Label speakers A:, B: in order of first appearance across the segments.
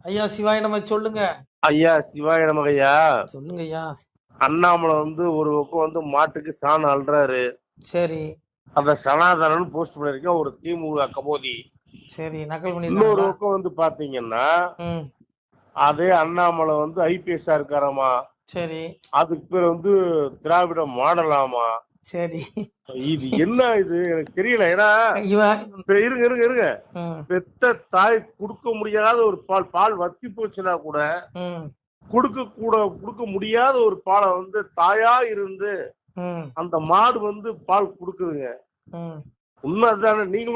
A: ஐயா சிவாய நம்ம சொல்லுங்க.
B: ஐயா சிவாய நமக ஐயா.
A: சொல்லுங்க ஐயா.
B: அண்ணாமலை ஒரு பக்கம் மாட்டுக்கு சாணம் அல்றாரு.
A: சரி.
B: அத சனாதனன் போஸ்ட் பண்ணிருக்கேன் ஒரு திமுக கபோதி.
A: சரி, நக்கல் பண்ணி.
B: இன்னொரு பக்கம் பாத்தீங்கன்னா அதே அண்ணாமலை ஐபிஎஸ் இருக்காராமா.
A: சரி.
B: அதுக்கு பேர் திராவிட மாடலாமா.
A: சரி.
B: இது என்ன இது எனக்கு தெரியல. ஏன்னா இருங்க பெத்த தாய் கொடுக்க முடியாத ஒரு பால் வத்தி போச்சுன்னா கூட கொடுக்க முடியாத ஒரு பாலை தாயா இருந்து அந்த மாடு பால் கொடுக்குதுங்க. உண்மைதானே? நீங்க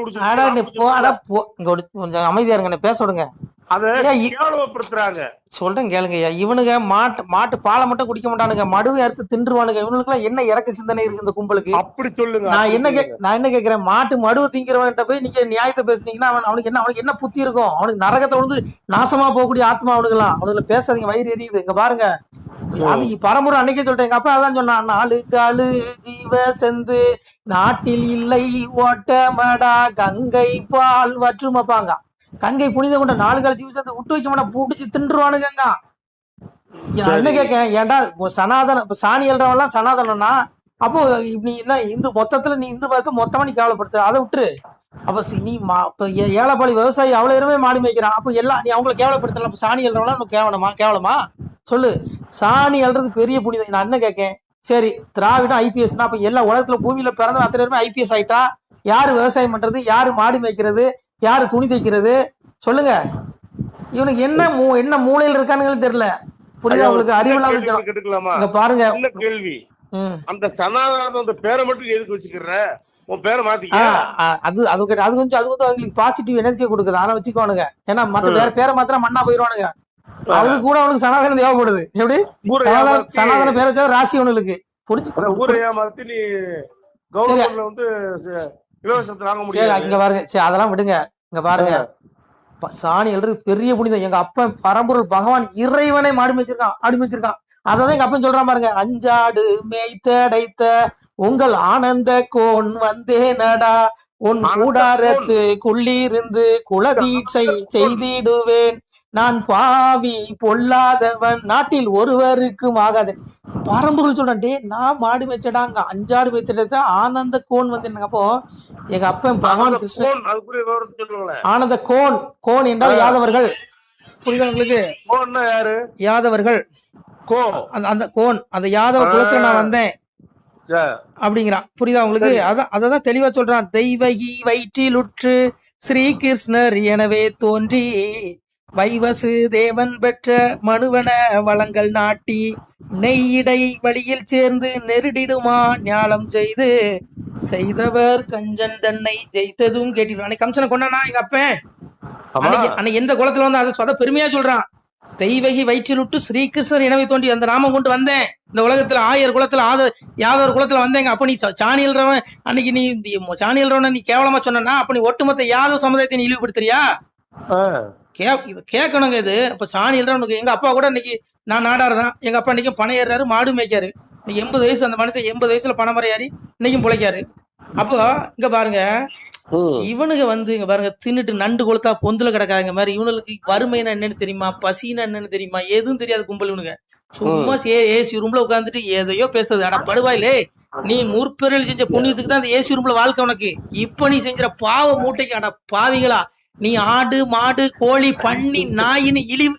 A: கொஞ்சம் அமைதியா இருங்க, பேச விடுங்க. சொல்றேன் கேளுங்க. இவனுங்க மாட்டு பாலை மட்டும் குடிக்க மாட்டானுங்க, மடுவை அறுத்து தின்றுவானுங்க. இவனுக்கு எல்லாம் என்ன இறக்க சிந்தனை இருக்கு இந்த கும்பலுக்கு?
B: அப்படி சொல்லுங்க.
A: நான் என்ன கேக்குறேன், மாட்டு மடுவை திங்கிறவன்கிட்ட போய் நீங்க நியாயத்தை பேசுனீங்கன்னா அவனுக்கு என்ன புத்தி இருக்கும்? அவனுக்கு நரகத்துல நாசமா போகக்கூடிய ஆத்மா அவனுக்குலாம். அவனுக்கு பேசாதீங்க, வயிறு எரியுது. இங்க பாருங்க, அது பரம்பரை அன்னைக்கே சொல்லிட்டேன். எங்க அப்பா அதான் சொன்னான், 4 காலு ஜீவ செந்து நாட்டில் இல்லை ஓட்டமடா கங்கை பால் வற்றுமப்பாங்க. கங்கை புனித கொண்ட 4 கால ஜீவ சேர்ந்து விட்டு வைக்க மாட்டா, பிடிச்சி தின்றுவானுங்க. என்ன கேட்க, ஏன்டா சனாதன சாணி எழுறவெல்லாம் சனாதனம்னா அப்போ நீ என்ன இந்து மொத்தத்துல நீ இந்து பார்த்து மொத்தமா நீ கேவலப்படுத்த, அதை விட்டுரு. அப்ப நீ ஏழைப்பாளி விவசாயி அவ்வளவு இருமே மாடு மேய்க்கிறான். அப்ப எல்லாம் நீ அவங்களை கேவலப்படுத்தலாம். அப்ப சாணி எழுறவெல்லாம் கேவலமா சொல்லு? சாணி எழுறது பெரிய புனிதம். நான் என்ன கேட்கேன், சரி திராவிடம் ஐபிஎஸ்னா அப்ப எல்லா உலகத்துல பூமியில பிறந்த அத்தனை பேருமே ஐபிஎஸ் ஆயிட்டா யாரு விவசாயம் பண்றது, யாரு மாடு மேய்க்கிறது, யாரு துணி தைக்கிறது? சொல்லுங்க. இவனுக்கு என்ன மூலையில இருக்கானுங்களும் தெரியல. புரியுதா உங்களுக்கு? அறிவில்லாத பாருங்க
B: கேள்வி. அந்த சனாதன பேரை மட்டும் எதுக்கு வச்சுக்கிற? உன் பேரை மாத்திக்க.
A: அது கொஞ்சம் அவங்களுக்கு பாசிட்டிவ் எனர்ஜியை கொடுக்குது, ஆனா வச்சுக்கோனுங்க. ஏன்னா மற்ற வேற பேரை மாத்திரம் மண்ணா போயிருவானுங்க. அது கூட அவனுக்கு சனாதனம் தேவைப்படுது. எப்படி சனாதன பேரை வச்சா ராசி அவனுக்கு புரிச்சு. இங்க பாருங்க, சரி அதெல்லாம் விடுங்க. இங்க பாருங்க, சாணி எழுறது பெரிய புனிதம். எங்க அப்பன் பரம்பொருள் பகவான் இறைவனை மாடு மேய்ச்சிருக்கான். அதான் எங்க அப்பன் சொல்றான் பாருங்க, அஞ்சாடு மேய்த்தடைத்த உங்கள் ஆனந்த கோன் வந்தேனடா, உன் கூடாரத்து குள்ளிருந்து குலதீட்சை செய்திடுவேன், நான் பாவி பொல்லாதவன் நாட்டில் ஒருவருக்கும் ஆகாது. பரம்பொருள் சொல்றேன், டே நான் மாடு மேய்ச்சடாங்க, 5 ஆடு மேய்ச்சிட ஆனந்த கோன் வந்து. அப்போ எங்க அப்பன் பகவான் கிருஷ்ணன் ஆனந்த கோன் என்றால் யாதவர்கள். புரியுதா உங்களுக்கு? யாதவர்கள் அந்த கோன், அந்த யாதவ குலத்துல நான் வந்தேன் அப்படிங்கிறான். புரியுதா உங்களுக்கு? அததான் தெளிவா சொல்றான். தெய்வகி வயிற்றிலுற்று ஸ்ரீகிருஷ்ணர் எனவே தோன்றி வைவசு தேவன் பெற்ற மனுவன வளங்கள் நாட்டி நெய்யிடை வழியில் சேர்ந்து நெருடிடுமா ஞாலம் செய்தவர் கஞ்சன் தன்னை ஜெயித்ததும் கேட்டிருவான். அன்னைக்கு கம்சனை கொண்டானா எங்க அப்பன். அன்னைக்கு எந்த குளத்துல அதை சொத பெருமையா சொல்றான். தெய்வகி வயிற்றிலுட்டு ஸ்ரீகிருஷ்ணர் எனவே தோன்றி அந்த நாமம் கொண்டு வந்தேன் இந்த உலகத்துல. 1000 குலத்துல யாதவர் குலத்துல வந்தேங்க. அப்ப நீ சாணி எழுறவன், அன்னைக்கு நீ சாணி எழுறவன நீ கேவலமா சொன்னா அப்ப நீ ஒட்டுமொத்த யாதவ சமுதாயத்தை நீ இழிவுபடுத்துறியா? கேட்கணுங்க இது. அப்ப சாணி எழுறவனுக்கு எங்க அப்பா கூட இன்னைக்கு நான் நாடாருதான். எங்க அப்பா இன்னைக்கும் பணம் ஏறாரு, மாடு மேய்க்காரு. இன்னைக்கு 80 வயசு அந்த மனுஷன் 80 வயசுல பணமரம் ஏறி இன்னைக்கும் பிழைக்காரு. அப்போ இங்க பாருங்க, இவனுங்க இங்க பாருங்க, தின்னுட்டு நண்டு கொளுத்தா பொந்துல கிடக்காங்க மாதிரி. இவனுக்கு வறுமைன்னா என்னன்னு தெரியுமா, பசின்னா என்னன்னு தெரியுமா, எதுவும் தெரியாது கும்பல். இவனுங்க சும்மா ஏசி ரூம்ல உட்காந்துட்டு எதையோ பேசுறது. ஆனா படுவாயிலே, நீ முற்பெருள் செஞ்ச புண்ணியத்துக்கு தான் அந்த ஏசி ரூம்ல வாழ்க்கை உனக்கு. இப்ப நீ செஞ்ச பாவ மூட்டைக்கு அட பாவிகளா, நீ ஆடு மாடு கோழி பன்னி நாயின்னு இழிவு.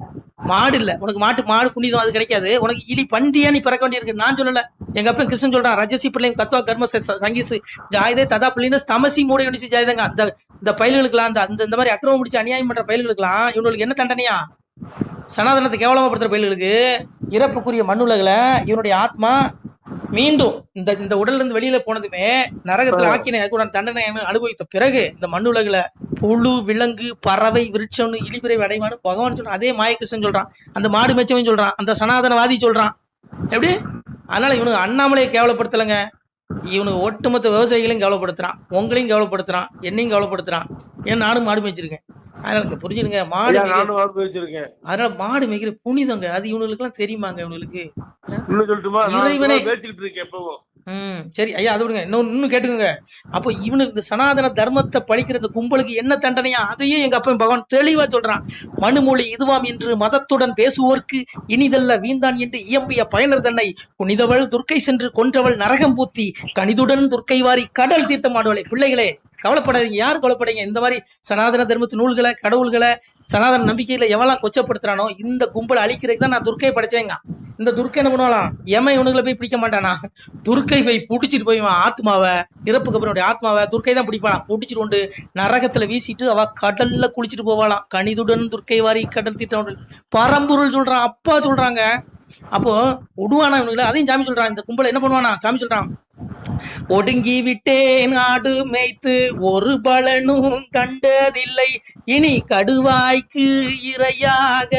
A: மாடு இல்ல உனக்கு, மாடு புனிதம் அது கிடைக்காது உனக்கு. இழி பண்டியா நீ பிறக்க வேண்டியிருக்கு. நான் சொல்லல, எங்க அப்பன் கிருஷ்ணன் சொல்றான். ரஜசி பிள்ளைங்க கத்வா கர்ம சங்கீசு ஜாயதே ததா பிள்ளைன்னு தமசி மூடை கணிச்சு ஜாயதங்க. இந்த பயல்களுக்குலாம் இந்த மாதிரி அக்கிரமம் முடிச்சு அநியாயம் பண்ற பயல்களுக்குலாம் இவனுக்கு என்ன தண்டனையா? சனாதனத்தை கேவலமாப்படுத்துற பயல்களுக்கு இறப்புக்குரிய மண்ணுலகில இவனுடைய ஆத்மா மீண்டும் இந்த உடல்ல இருந்து வெளியில போனதுமே நரகத்துல ஆக்கின தண்டனை அனுபவித்த பிறகு இந்த மண்ணுலகில புழு விலங்கு பறவை விருட்சம்னு இழிபிறவை அடைவான்னு பகவான் சொல்றான். அதே மாயகிருஷ்ணன் சொல்றான், அந்த மாடு மேய்ச்சவன் சொல்றான், அந்த சனாதனவாதி சொல்றான். எப்படி? அதனால இவனுக்கு அண்ணாமலையை கேவலப்படுத்தலைங்க, இவனுக்கு ஒட்டுமொத்த விவசாயிகளையும் கேவலப்படுத்துறான், உங்களையும் கேவலப்படுத்துறான், என்னையும் கேவலப்படுத்துறான். ஏன் நானும் மாடு மேய்ச்சிருக்கேன். அதனால புரிஞ்சுடுங்க, அதனால மாடு மேய்க்கிற புனிதங்க அது இவனுக்கு எல்லாம் தெரியுமாங்க? இவனுக்கு இறைவனே சரி ஐயா, அது விடுங்க. இன்னும் கேட்டுக்கோங்க. அப்போ இவனுக்கு இந்த சனாதன தர்மத்தை பழிக்கிற இந்த கும்பலுக்கு என்ன தண்டனையா, அதையே எங்க அப்பா பகவான் தெளிவா சொல்றான். மனுமொழி இதுவாம் என்று மதத்துடன் பேசுவோர்க்கு இனிதல்ல வீண்தான் என்று இயம்பிய பயனர் தன்னை புனிதவள் துர்க்கை சென்று கொன்றவள் நரகம் பூத்தி கனிதுடன் துர்க்கை வாரி கடல் தீர்த்தமாடுவளை. பிள்ளைகளே கவலைப்படாதீங்க, யாரு கவலைப்படாதீங்க. இந்த மாதிரி சனாதன தர்மத்து நூல்களை, கடவுள்களை, சனாதன நம்பிக்கையில எவெல்லாம் கொச்சப்படுத்துறானோ இந்த கும்பலை அழிக்கிறதுக்கு தான் நான் துர்க்கையை படைச்சேங்க. இந்த துர்க்கை என்ன பண்ணுவாளாம், எமன் இவனுங்களை போய் பிடிக்க மாட்டானா, துர்க்கை போய் பிடிச்சிட்டு போய் ஆத்மாவை, இறப்புக்கு அப்புறம் ஆத்மாவை துர்க்கை தான் பிடிப்பாளாம். பிடிச்சிட்டு கொண்டு நரகத்துல வீசிட்டு அவ கடல்ல குளிச்சுட்டு போவாளாம். கனிதுடன் துர்க்கை வாரி கடல் தீட்டம் பரம்பொருள் சொல்றான், அப்பா சொல்றாங்க. அப்போ விடுவானா இவனுங்களை, அதையும் சாமி சொல்றான். இந்த கும்பலை என்ன பண்ணுவானா சாமி சொல்றான், ஒடுங்கி விட்டேன் ஆடு மேய்த்து ஒரு பலனும் கண்டதில்லை, இனி கடுவாய்க்கு இரையாக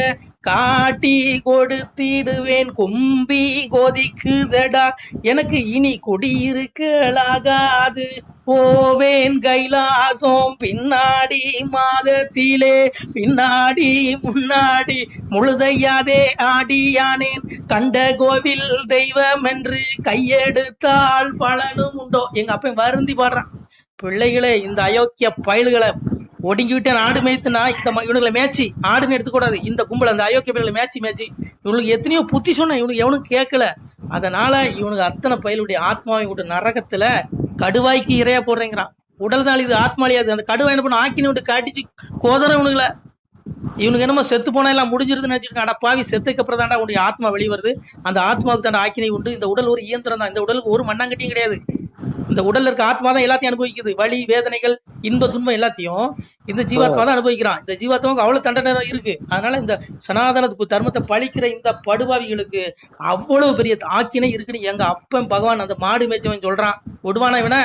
A: காட்டி கொடுத்திடுவேன், கும்பி கொதிக்குதடா எனக்கு இனி குடியிருக்கலாகாது, போவேன் கைலாசம் பின்னாடி மாதத்திலே பின்னாடி முன்னாடி முழுதையாதே ஆடியானேன், கண்ட கோவில் தெய்வம் என்று கையெடுத்தால் பலனும் உண்டோ. எங்க அப்ப வருந்தி பாடுறான். பிள்ளைகளே, இந்த அயோக்கிய பயல்களை ஒடுங்கி விட்டு ஆடு மேய்த்துனா இந்த இவனுங்களை மேய்ச்சி ஆடுன்னு எடுத்துக்கூடாது. இந்த கும்பல் அந்த அயோக்கிய பயல்களை மேய்ச்சி இவனுக்கு எத்தனையோ புத்தி சொன்ன இவனுக்கு எவனும் கேட்கல. அதனால இவனுக்கு அத்தனை பயலுடைய ஆத்மாவை விட்டு நரகத்துல கடுவாய்க்கு இறையா போடுறேங்கிறான். உடல் தான் இது, ஆத்மாலியாது. அந்த கடுவாய் என்ன பண்ண ஆக்கினி விட்டு காட்டிச்சு கோதர இவனுங்களை. இவனுக்கு என்னமோ செத்து போனா எல்லாம் முடிஞ்சிருதுன்னு நினைச்சிருக்கான். அடப்பாவி, செத்துக்கு அப்புறம் தாண்டா உன்னுடைய ஆத்மா வெளிவருது. அந்த ஆத்மாவுக்கு தாண்டா ஆக்கினை உண்டு. இந்த உடல் ஒரு இயந்திரம் தான். இந்த உடலுக்கு ஒரு மண்ணாங்கட்டியும் கிடையாது. இந்த உடல்ல இருக்க ஆத்மா தான் எல்லாத்தையும் அனுபவிக்குது. வலி, வேதனைகள், இன்ப துன்பம் எல்லாத்தையும் இந்த ஜீவாத்மா தான் அனுபவிக்கிறான். இந்த ஜீவாத்மாவுக்கு அவ்வளவு தண்டனை இருக்கு. அதனால இந்த சனாதன தர்மத்தை பழிக்கிற இந்த படுபாவிகளுக்கு அவ்வளவு பெரிய ஆக்கினை இருக்குன்னு எங்க அப்பன் பகவான் அந்த மாடு மேய்ச்சவன் சொல்றான். விடுவானா இவன?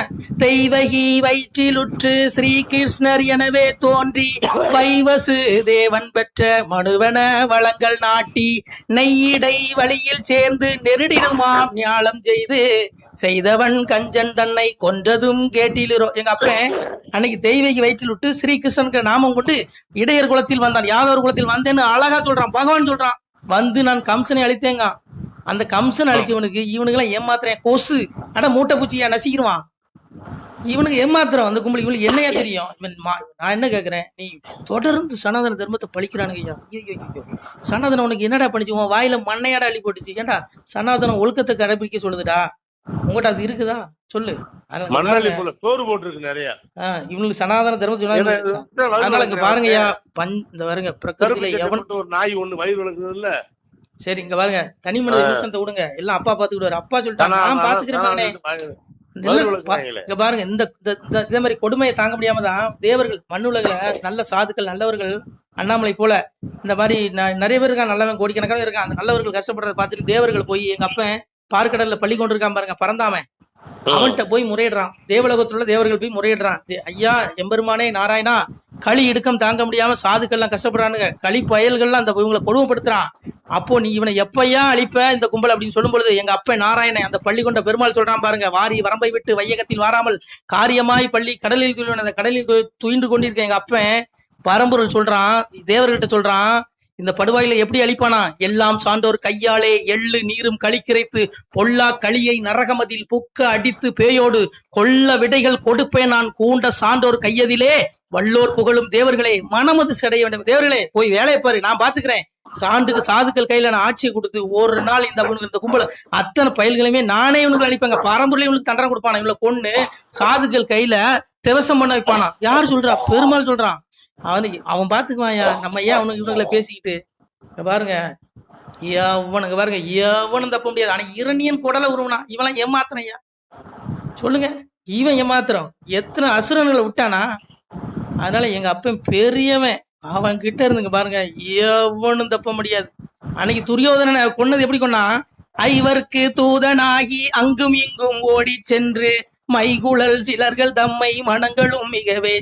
A: தெய்வகி வயிற்றிலுற்று ஸ்ரீ கிருஷ்ணர் எனவே தோன்றி வைவசு தேவன் பெற்ற மனுவன வளங்கள் நாட்டி நெய்யிடை வழியில் சேர்ந்து நெருடிடுமாம் ஞாலம் செய்தவன் கஞ்சன் தன்னை கொன்றதும் கேட்டிலிரோ. எங்க அப்பன் அன்னைக்கு தெய்வகி வயிற்றில் விட்டு ஸ்ரீகிருஷ்ணனுக்கு நாமம் கொண்டு இடையர் குலத்தில் வந்தான். யாதவர் குலத்தில் வந்தேன்னு அழகா சொல்றான். பகவான் சொல்றான், வந்து நான் கம்சனை அழித்தேங்க. அந்த கம்சன் அழிச்சவனுக்கு இவனுக்கெல்லாம் ஏமாத்துறேன் கொசு. அட மூட்டை பூச்சியா நசிக்கிடுவான். இவனுக்கு ஏமாத்துறோம் அந்த கும்பல். இவனுக்கு என்னையா தெரியும்? நான் என்ன கேக்குறேன், நீ தொடர்ந்து சனாதன தர்மத்தை பழிக்கிறானுங்க ஐயா. ஐயோ, சனாதனம் உனக்கு என்னடா பண்ணிச்சு? உன் வாயில மண்ணையாடா அள்ளி போட்டுச்சு. ஏன்டா சனாதனம் ஒழுக்கத்தை கடைபிடிக்க சொல்லுதுடா. உங்கள்கிட்ட அது இருக்குதா சொல்லு. இவனுக்கு சனாதன தர்மம் இங்க பாருங்கய்யா, இந்த பாருங்க பிரகிருதியில எவன் ஒரு நாய் ஒண்ணு வயிறு வளர்க்குது இல்ல. சரி இங்க பாருங்க, தனி மனித விமர்சனத்தை விடுங்க, எல்லாம் அப்பா பாத்துக்கிடுவாரு. அப்பா சொல்லிட்டாங்க, நான் பாத்துக்கிறேன். இங்க பாருங்க, இந்த இதே மாதிரி கொடுமையை தாங்க முடியாம தான் தேவர்கள் மண்ணுலகில நல்ல சாதுக்கள் நல்லவர்கள் அண்ணாமலை போல இந்த மாதிரி நிறைய பேர் இருக்கான். நல்லவன் கோடிக்கணக்கான இருக்கான். அந்த நல்லவர்கள் கஷ்டப்படுறத பார்த்துட்டு தேவர்கள் போய் எங்க அப்பன் பார்க்கடல்ல பள்ளி கொண்டு இருக்கான் பாருங்க, பறந்தாம அவன்கிட்ட போய் முறையிடுறான். தேவலோகத்துல தேவர்கள் போய் முறையிடுறான். ஐயா எம்பெருமானே நாராயணா, களி இடுக்கம் தாங்க முடியாம சாதுக்கள்லாம் கஷ்டப்படுறானுங்க, களி பயல்கள்லாம் அந்த இவங்களை கொடுமைப்படுத்துறான். அப்போ நீ இவனை எப்பையா அழிப்ப இந்த கும்பல் அப்படின்னு சொல்லும் பொழுது எங்க அப்ப நாராயணன் அந்த பள்ளி கொண்ட பெருமாள் சொல்றான் பாருங்க, வாரி வரம்பை விட்டு வையகத்தில் வாராமல் காரியமாய் பள்ளி கடலில் துயில்வன், அந்த கடலில் துயின்று கொண்டிருக்க எங்க அப்பன் பரம்பொருள் சொல்றான், தேவர்கிட்ட சொல்றான், இந்த படுவாயில எப்படி அழிப்பானா? எல்லாம் சான்றோர் கையாலே எள்ளு நீரும் களிக்கிரைத்து பொல்லா களியை நரகமதில் புக்க அடித்து பேயோடு கொள்ள விடைகள் கொடுப்பேன் நான் கூண்ட சான்றோர் கையதிலே வல்லோர் புகழும் தேவர்களே மனமது செடைய வேண்டும். தேவர்களே போய் வேலையை பாரு, நான் பாத்துக்கிறேன். சாதுக்கள் கையில நான் ஆட்சியை கொடுத்து ஒரு நாள் இந்த கும்பல அத்தனை பயல்களையுமே நானே இவனுக்கு அழிப்பாங்க. பரம்பரையில இவனுக்கு தண்டனை கொடுப்பானா? இவங்களை கொண்டு சாதுக்கள் கையில திவசம் பண்ண வைப்பானா? யாரு சொல்றா? பெருமாள் சொல்றான். அவன் பாத்துக்குவாயா, நம்ம ஏன் அவனுக்கு இவனுங்களை பேசிக்கிட்டு பாருங்க. எவனுக்கு பாருங்க, எவனும் தப்ப முடியாது. ஆனா இரணியன் குடலை உருவனா இவெல்லாம் ஏமாத்திரையா சொல்லுங்க? இவன் ஏமாத்திரம் எத்தனை அசுரன்களை விட்டானா? அதனால எங்க அப்பன் பெரியவன், அவன் கிட்ட இருந்துங்க பாருங்க, எவனும் தப்ப முடியாது. அன்னைக்கு துரியோதனனை கொன்னது எப்படி கொன்னா? ஐவருக்கு தூதனாகி அங்கும் இங்கும் ஓடி சென்று மைகுழல் சிலர்கள் தம்மை மனங்களும் மிகவே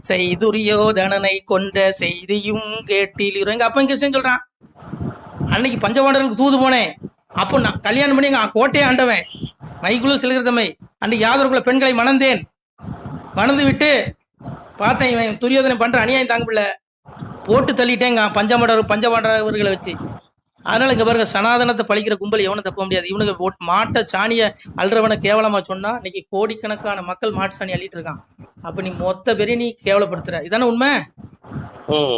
A: செய்துரியோதனனை கொண்ட செய்தியும் கேட்டில். எங்க அப்பன் கிருஷ்ணன் சொல்றான், அன்னைக்கு பஞ்சபாண்டவர்களுக்கு தூது போனேன். அப்போ நான் கல்யாணம் பண்ணி கோட்டையை ஆண்டவன், மைகுழல் சிலர்கள் தம்மை அன்னைக்கு யாதவர்குல பெண்களை மணந்து விட்டு பார்த்தேன், இவன் துரியோதனை பண்ற அநியாயம் தாங்க முடியல, போட்டு தள்ளிட்டேங்க பஞ்சபாண்டவர்களை வச்சு. அதனால இங்க பாருங்க, சனாதனத்தை பழிக்கிற கும்பல் எவனும் தப்ப முடியாது. இவனுக்கு மாட்டை சாணியை அல்றவனை கேவலமா சொன்னா இன்னைக்கு கோடிக்கணக்கான மக்கள் மாட்டு சாணி அள்ளிட்டு இருக்கான். அப்ப நீ மொத்த பேரையும் நீ கேவலப்படுத்துற, இதானே உண்மை?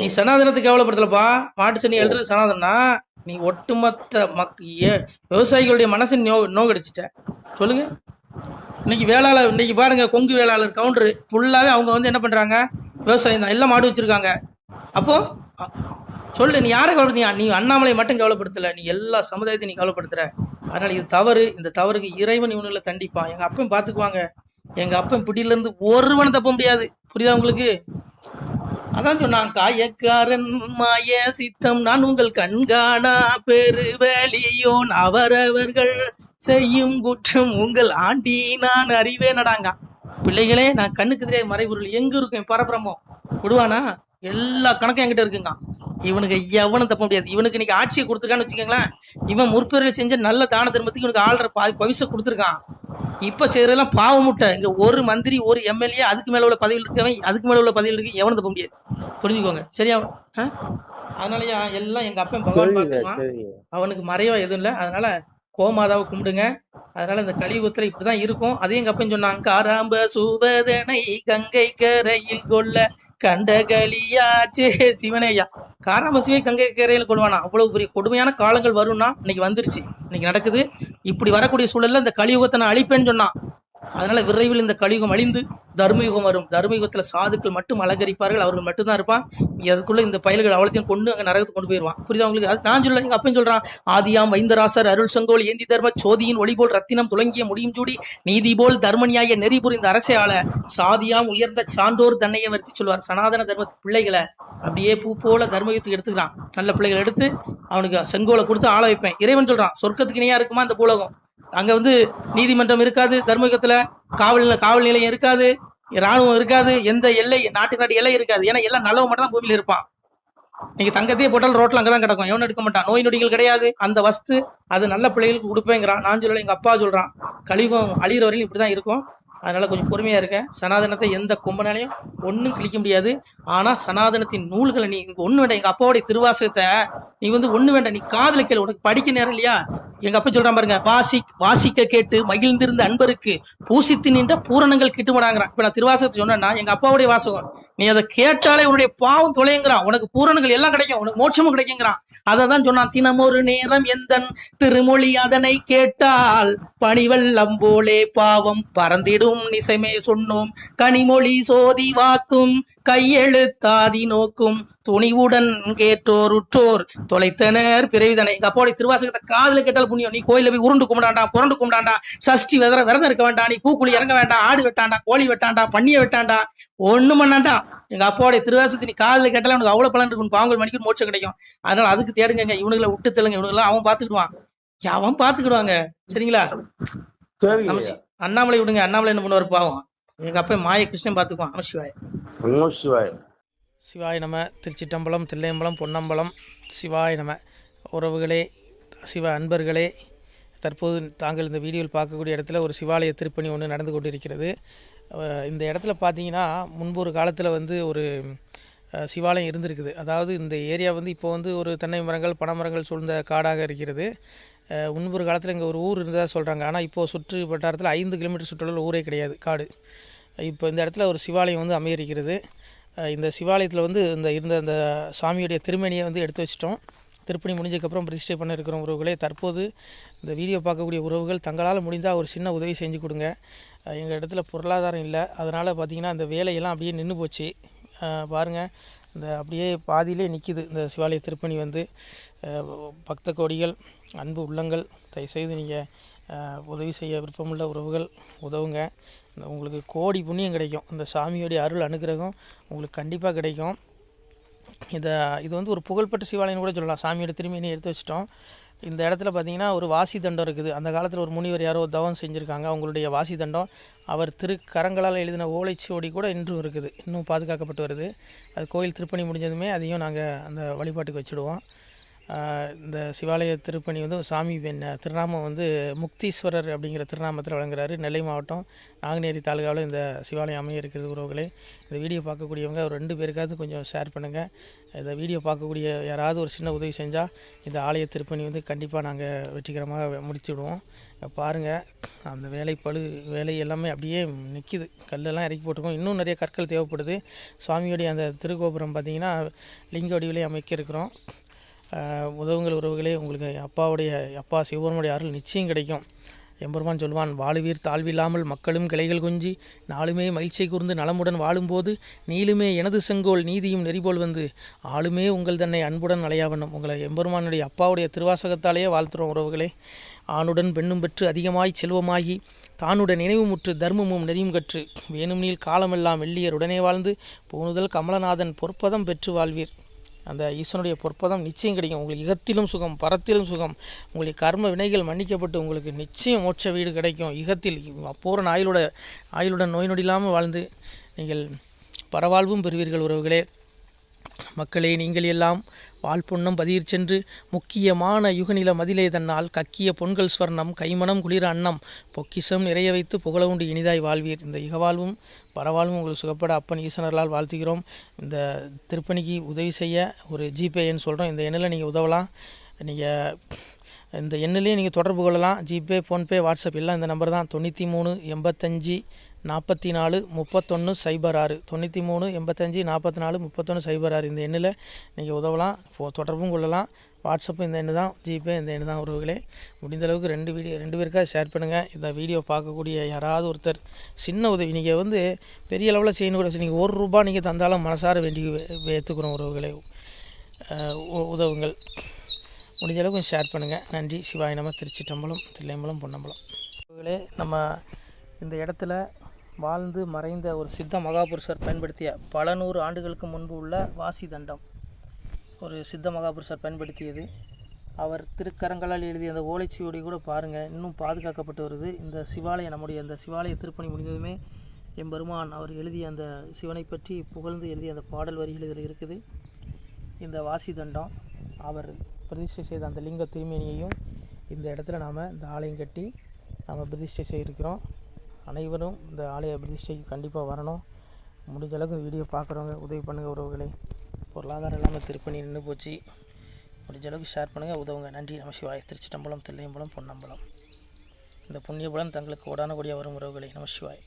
A: நீ சனாதனத்தை கேவலப்படுத்தலப்பா. மாட்டு சாணி அல்றது சனாதனா? நீ ஒட்டுமொத்த விவசாயிகளுடைய மனசு நோக்கடிச்சிட்ட. சொல்லுங்க. இன்னைக்கு வேளாளர், இன்னைக்கு பாருங்க, கொங்கு வேளாளர் கவுண்டரு ஃபுல்லாவே அவங்க வந்து என்ன பண்றாங்க? விவசாயம் தான், எல்லாம் மாடு வச்சிருக்காங்க. அப்போ சொல்லு, நீ யாரை கவலை? நீ அண்ணாமலை மட்டும் கவலைப்படுத்தல, நீ எல்லா சமுதாயத்தையும் நீ கவலைப்படுத்துற. அதனால இது தவறு. இந்த தவறுக்கு இறைவன் இவனுங்களை கண்டிப்பான். எங்க அப்பன் பாத்துக்குவாங்க. எங்க அப்பன் பிடியில இருந்து ஒருவனை தப்ப முடியாது. புரியுதா உங்களுக்கு? அதான் சொன்னான், காயக்காரன் மாய சித்தம் நான் உங்கள் கண்காணா பெருவெளியோன் அவரவர்கள் செய்யும் குற்றம் உங்கள் ஆண்டி நான் அறிவே நடாங்க. பிள்ளைகளே, நான் கண்ணுக்கு தெரியாது மறைபொருள் எங்க இருக்கும் பரபிரமம் விடுவானா? எல்லா கணக்கும் என்கிட்ட இருக்குங்க. இவனுக்கு எவனும் தப்ப முடியாது. இவனுக்கு இன்னைக்கு ஆட்சியை கொடுத்துருக்கான்னு வச்சுக்கோங்களேன். இவன் முற்பேரில் செஞ்ச நல்ல தான தர்மத்துக்கு இவனுக்கு ஆள்ற பவிச கொடுத்துருக்கான். இப்ப செய்யறதெல்லாம் பாவ முட்டை. இங்க ஒரு மந்திரி, ஒரு எம்எல்ஏ, அதுக்கு மேல உள்ள பதவியில் இருக்கவன், அதுக்கு மேல உள்ள பதவியில் இருக்கு, எவனும் தப்ப முடியாது. புரிஞ்சுக்கோங்க, சரியா? அதனாலயா எல்லாம் எங்க அப்பன் பகவான் பார்த்துக்குவான். அவனுக்கு மறைவா எதுவும் இல்லை. அதனால கோமாதாவை கும்பிடுங்க. அதனால இந்த கலியுகத்துல இப்படிதான் இருக்கும். அதையும் எங்க அப்பன் சொன்னாங்க, காராம்ப சுவதனை கங்கை கரையில் கொள்ள கண்டகலியாச்சே சிவனேயா. காராம்பசுவை கங்கை கரையில் கொள்வானா? அவ்வளவு பெரிய கொடுமையான காலங்கள் வரும்னா இன்னைக்கு வந்துருச்சு, இன்னைக்கு நடக்குது. இப்படி வரக்கூடிய சூழல்ல இந்த கலியுகத்தை நான் அழிப்பேன்னு சொன்னான். அதனால விரைவில் இந்த கலியுகம் அழிந்து தர்மயுகம் வரும். தர்மயுகத்துல சாதுக்கள் மட்டும் அலங்கரிப்பார்கள், அவர்கள் மட்டும்தான் இருப்பான். அதுக்குள்ள இந்த பயல்கள் அவ்வளத்தையும் கொண்டு அங்க நரகத்தை கொண்டு போயிருவான். புரியுதா உங்களுக்கு? அது நான் சொல்ல, எங்க அப்பன் சொல்றான், ஆதியாம் வைந்தராசர் அருள் சங்கோல் ஏந்தி தர்ம சோதியின் ஒளி போல் ரத்தினம் துளங்கிய முடியும் சூடி நீதி போல் தர்மனியாய நெறி புரிந்த அரசையாள சாதியாம் உயர்ந்த சான்றோர் தன்னையை வருத்தி சொல்வார். சனாதன தர்மத்து பிள்ளைகளை அப்படியே பூ போல தர்மயுகத்துக்கு எடுத்துக்கிறான். நல்ல பிள்ளைகளை எடுத்து அவனுக்கு செங்கோலை கொடுத்து ஆள வைப்பேன். இறைவன் சொல்றான், சொர்க்கத்துக்கு இணையா இருக்குமா இந்த பூலகம்? அங்க வந்து நீதிமன்றம் இருக்காது, தர்மயுகத்துல காவல் நிலையம் இருக்காது, ராணுவம் இருக்காது, எந்த எல்லை நாட்டு எல்லை இருக்காது. ஏன்னா எல்லாம் நல்லவன் மட்டும் தான் பூமியில இருப்பான். நீங்க தங்கத்தையே போட்டாலும் ரோட்ல அங்கதான் கிடக்கும், எவனும் எடுக்க மாட்டான். நோய் நொடிகள் கிடையாது. அந்த வஸ்து அது நல்ல பிள்ளைகளுக்கு கொடுப்பேங்கிறான். நான் சொல்லல, எங்க அப்பா சொல்றான். கலியுகம் அழிகிற வரையும் இப்படிதான் இருக்கும். அதனால கொஞ்சம் பொறுமையா இருக்கேன். சனாதனத்தை எந்த கொம்பனாலையும் ஒன்னும் கிழிக்க முடியாது. ஆனா சனாதனத்தின் நூல்களை நீ ஒண்ணு வேண்டாம். எங்க அப்பாவுடைய திருவாசகத்தை நீ வந்து ஒண்ணு வேண்டாம், நீ காதுல கேளு. உனக்கு படிக்க நேரம் இல்லையா? எங்க அப்பா சொல்றான் பாருங்க, வாசிக்க கேட்டு மகிழ்ந்திருந்த அன்பருக்கு பூசித்து நின்ற பூரணங்கள் கிட்டுமடாங்கிறான். இப்ப நான் திருவாசகத்தை சொன்னேன்னா எங்க அப்பாவுடைய வாசகம், நீ அதை கேட்டாலே உன்னுடைய பாவம் தொலைங்கிறான், உனக்கு பூரணங்கள் எல்லாம் கிடைக்கும், உனக்கு மோட்சமும் கிடைக்குங்கிறான். அததான் சொன்னான், தினமொரு நேரம் எந்தன் திருமொழி அதனை கேட்டால் பணிவெல்லம் போலே பாவம் பறந்திடும் நிசைமே சொன்னோம் கனிமொழி சோதி வாக்கும் கையெழுத்தாதி நோக்கும் துணிவுடன் கேட்டோர் உற்றோர் தொலைத்தனர் பிறவிதனை. எங்க அப்பாவுடைய திருவாசகத்தை காதுல கேட்டால் புண்ணியம். நீ கோயில போய் உருண்டு கும்பிடாண்டா, புரண்டு கும்பிடாண்டா, சஷ்டி விரதம் இருக்க வேண்டாம், நீ பூக்குழி இறங்க வேண்டாம், ஆடு வெட்டாண்டா, கோழி வெட்டாண்டா, பண்ணிய வெட்டாண்டா, ஒண்ணும் பண்ணாண்டா. எங்க அப்பாவுடைய திருவாசகத்தை நீ காதுல கேட்டாலும் உனக்கு அவ்வளவு பலன் இருக்கும், பாவங்கள் மணிக்கு மோட்சம் கிடைக்கும். அதனால அதுக்கு தேடுங்க. இவனுங்களை விட்டு தெலுங்க, இவனுங்களாம் அவன் பாத்துக்கிடுவாங்க. சரிங்களா? அண்ணாமலை விடுங்க, அண்ணாமலை என்ன பண்ணுவார் பாவம். எங்க அப்பா மாய கிருஷ்ணன் பாத்துக்குவான். நமசிவாய். சிவாய நம. திருச்சிட்டம்பலம், தில்லையம்பலம், பொன்னம்பலம். சிவாய நம. உறவுகளே, சிவ அன்பர்களே, தற்போது தாங்கள் இந்த வீடியோவில் பார்க்கக்கூடிய இடத்துல ஒரு சிவாலய திருப்பணி ஒன்று நடந்து கொண்டிருக்கிறது. இந்த இடத்துல பார்த்தீங்கன்னா முன்பு ஒரு காலத்தில் வந்து ஒரு சிவாலயம் இருந்திருக்குது. அதாவது இந்த ஏரியா வந்து இப்போ வந்து ஒரு தென்னை மரங்கள், பனைமரங்கள் சூழ்ந்த காடாக இருக்கிறது. முன்பொரு காலத்தில் இங்கே ஒரு ஊர் இருந்ததாக சொல்கிறாங்க. ஆனால் இப்போது சுற்று வட்டாரத்தில் 5 கிலோமீட்டர் சுற்றுலா ஊரே கிடையாது, காடு. இப்போ இந்த இடத்துல ஒரு சிவாலயம் வந்து அமையிருக்கிறது. இந்த சிவாலயத்தில் வந்து அந்த சாமியுடைய திருமணியை வந்து எடுத்து வச்சிட்டோம். திருப்பணி முடிஞ்சதுக்கப்புறம் பிரதிஷ்டை பண்ண இருக்கிற உறவுகளே, தற்போது இந்த வீடியோ பார்க்கக்கூடிய உறவுகள் தங்களால் முடிந்தால் ஒரு சின்ன உதவி செஞ்சு கொடுங்க. எங்கள் இடத்துல பொருளாதாரம் இல்லை. அதனால் பார்த்திங்கன்னா அந்த வேலையெல்லாம் அப்படியே நின்று போச்சு. பாருங்கள், இந்த அப்படியே பாதியிலே நிற்கிது இந்த சிவாலய திருப்பணி வந்து. பக்த கோடிகள், அன்பு உள்ளங்கள், தயவுசெய்து நீங்கள் உதவி செய்ய விருப்பமுள்ள உறவுகள் உதவுங்க. உங்களுக்கு கோடி புண்ணியம் கிடைக்கும். இந்த சாமியோடைய அருள் அனுகிரகம் உங்களுக்கு கண்டிப்பாக கிடைக்கும். இது வந்து ஒரு புகழ்பெற்ற சிவாலயம் கூட சொல்லலாம். சாமியோட திருமணியை எடுத்து வச்சிட்டோம். இந்த இடத்துல பார்த்திங்கன்னா ஒரு வாசி தண்டம் இருக்குது. அந்த காலத்தில் ஒரு முனிவர் யாரோ தவம் செஞ்சுருக்காங்க. அவங்களுடைய வாசி தண்டம் அவர் திருக்கரங்களால் எழுதின ஓலைச்சுவடி கூட இன்றும் இருக்குது, இன்னும் பாதுகாக்கப்பட்டு வருது. அது கோயில் திருப்பணி முடிஞ்சதுமே அதையும் நாங்கள் அந்த வழிபாட்டுக்கு வச்சுடுவோம். இந்த சிவாலய திருப்பணி வந்து சாமி திருநாமம் வந்து முக்தீஸ்வரர் அப்படிங்கிற திருநாமத்தில் வழங்குறாரு. நெல்லை மாவட்டம் நாங்குநேரி தாலுகாவில் இந்த சிவாலயம் அமைய இருக்கிறது உறவுகளே. இந்த வீடியோ பார்க்கக்கூடியவங்க ஒரு 2 பேருக்காவது கொஞ்சம் ஷேர் பண்ணுங்கள். இந்த வீடியோ பார்க்கக்கூடிய யாராவது ஒரு சின்ன உதவி செஞ்சால் இந்த ஆலய திருப்பணி வந்து கண்டிப்பாக நாங்கள் வெற்றிகரமாக முடித்துவிடுவோம். பாருங்கள், அந்த வேலை எல்லாமே அப்படியே நிற்கிது. கல்லெல்லாம் இறக்கி போட்டிருக்கோம். இன்னும் நிறைய கற்கள் தேவைப்படுது. சுவாமியோடைய அந்த திருக்கோபுரம் பார்த்திங்கன்னா லிங்க வடிவிலே அமைக்க இருக்கிறோம். உதவுங்கள் உறவுகளே. உங்களுக்கு அப்பா சிவபெருமானுடைய அருள் நிச்சயம் கிடைக்கும். எம்பெருமான் சொல்வான், வாழுவீர் தாழ்வில்லாமல் மக்களும் கிளைகள் கொஞ்சி நாளுமே மகிழ்ச்சியை கூர்ந்து நலமுடன் வாழும்போது நீளுமே எனது செங்கோல் நீதியும் நெறிபோல் வந்து ஆளுமே உங்கள் தன்னை அன்புடன் அலையாவண்ணம். உங்களை எம்பெருமானுடைய அப்பாவுடைய திருவாசகத்தாலேயே வாழ்த்துறோம் உறவுகளே. ஆணுடன் பெண்ணும் பெற்று அதிகமாய் செல்வமாகி தானுடன் நினைவுமுற்று தர்மமும் நெறியும் கற்று வேணும் நீள் காலமெல்லாம் வெள்ளியர் உடனே வாழ்ந்து போனுதல் கமலநாதன் பொற்பதம் பெற்று வாழ்வீர். அந்த ஈசனுடைய பொற்பதம் நிச்சயம் கிடைக்கும். உங்களுக்கு இகத்திலும் சுகம், பரத்திலும் சுகம். உங்களுடைய கர்ம வினைகள் மன்னிக்கப்பட்டு உங்களுக்கு நிச்சயம் மோட்ச வீடு கிடைக்கும். இகத்தில் பூரண ஆயுளுடன் நோய் நொடி இல்லாமல் வாழ்ந்து நீங்கள் பரவாழ்வும் பெறுவீர்கள் உறவுகளே. மக்களே, நீங்கள் எல்லாம் வாழ்பொன்னம் பதியிற் சென்று முக்கியமான யுகநில மதிலே தன்னால் கக்கிய பொன்கள் ஸ்வர்ணம் கைமணம் குளிர அன்னம் பொக்கிஷம் நிறைய வைத்து புகழ உண்டு இனிதாய் வாழ்வீர். இந்த இகவாழ்வும் பரவாழ்வும் உங்களுக்கு சுகப்பட அப்பன் ஈசனர்களால் வாழ்த்துகிறோம். இந்த திருப்பணிக்கு உதவி செய்ய ஒரு ஜிபே எண் சொல்கிறோம். இந்த எண்ணில் நீங்கள் உதவலாம். நீங்கள் இந்த எண்ணிலே நீங்கள் தொடர்பு கொள்ளலாம். ஜிபே, ஃபோன்பே, வாட்ஸ்அப் எல்லாம் இந்த நம்பர் தான். 93 85 44 31 06 93 85 44 31 06. இந்த எண்ணில் நீங்கள் உதவலாம், தொடர்பும் கொள்ளலாம். வாட்ஸ்அப்பும் இந்த எண்ணு தான், ஜிபே இந்த எண்ணு தான் உறவுகளே. முடிந்த அளவுக்கு 2 பேருக்காக ஷேர் பண்ணுங்கள். இந்த வீடியோ பார்க்கக்கூடிய யாராவது ஒருத்தர் சின்ன உதவி, நீங்கள் வந்து பெரிய அளவில் செய்யணும் கூட, நீங்கள் ₹1 நீங்கள் தந்தாலும் மனசார வேண்டி ஏற்றுக்கிறோம் உறவுகளே. உதவுங்கள். முடிஞ்ச அளவுக்கு கொஞ்சம் ஷேர் பண்ணுங்கள். நன்றி. சிவாய நம. திருச்சிற்றம்பலம், தில்லையம்பலம், பொன்னம்பலம். உறவுகளே, நம்ம இந்த இடத்துல வாழ்ந்து மறைந்த ஒரு சித்த மகாபுருஷர் பயன்படுத்திய பல 100 ஆண்டுகளுக்கு முன்பு உள்ள வாசி தண்டம் ஒரு சித்த மகாபுருஷர் பயன்படுத்தியது. அவர் திருக்கரங்களால் எழுதிய அந்த ஓலைச்சுவடி கூட பாருங்கள், இன்னும் பாதுகாக்கப்பட்டு வருது. இந்த சிவாலயம், நம்முடைய அந்த சிவாலய திருப்பணி முடிந்ததுமே எம்பெருமான் அவர் எழுதிய அந்த சிவனை பற்றி புகழ்ந்து எழுதிய அந்த பாடல் வரிகள் இதில் இருக்குது. இந்த வாசி தண்டம் அவர் பிரதிஷ்டை செய்த அந்த லிங்க திருமேனியையும் இந்த இடத்துல நாம் இந்த ஆலயம் கட்டி நாம் பிரதிஷ்டை செய்திருக்கிறோம். அனைவரும் இந்த ஆலய பிரதிஷ்டைக்கு கண்டிப்பாக வரணும். முடிஞ்ச அளவுக்கு வீடியோ பார்க்குறவங்க உதவி பண்ணுங்கள் உறவுகளை. பொருளாதாரம் இல்லாமல் திருப்பணி நின்று போச்சு. முடிஞ்ச அளவுக்கு ஷேர் பண்ணுங்கள், உதவுங்க. நன்றி. நம சிவாய. திருச்சிற்றம்பலம், தில்லையம்பலம், பொன்னம்பலம். இந்த புண்ணியபுலன் தங்களுக்கு உடான கூடிய வரும் உறவுகளை. நம சிவாய.